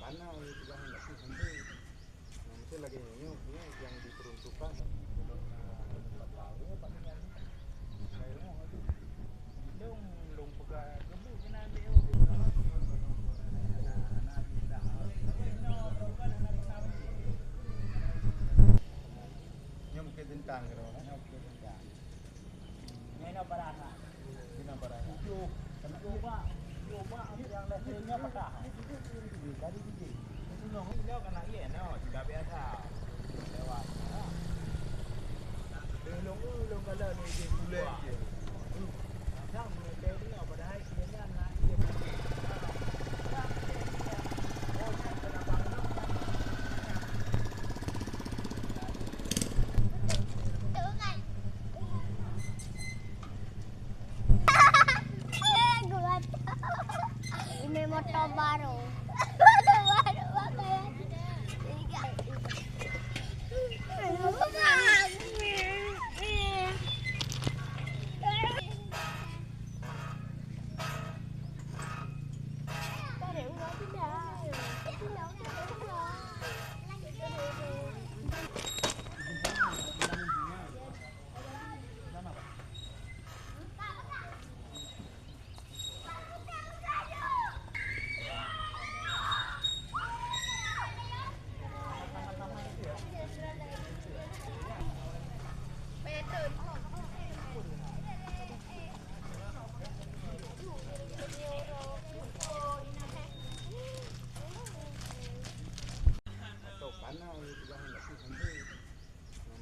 sana juga hendak nanti lagi ini yang diperuntukkan belum tempat tahu paling yang dong pegang gebu kena ambil nyom ke tentang gitu kan nyom ke tentang ini barang ini barang tujuh coba yang levelnya patah dari biji itu nong kena iya no tidak biasa lewat belum kalau ni dia bulan je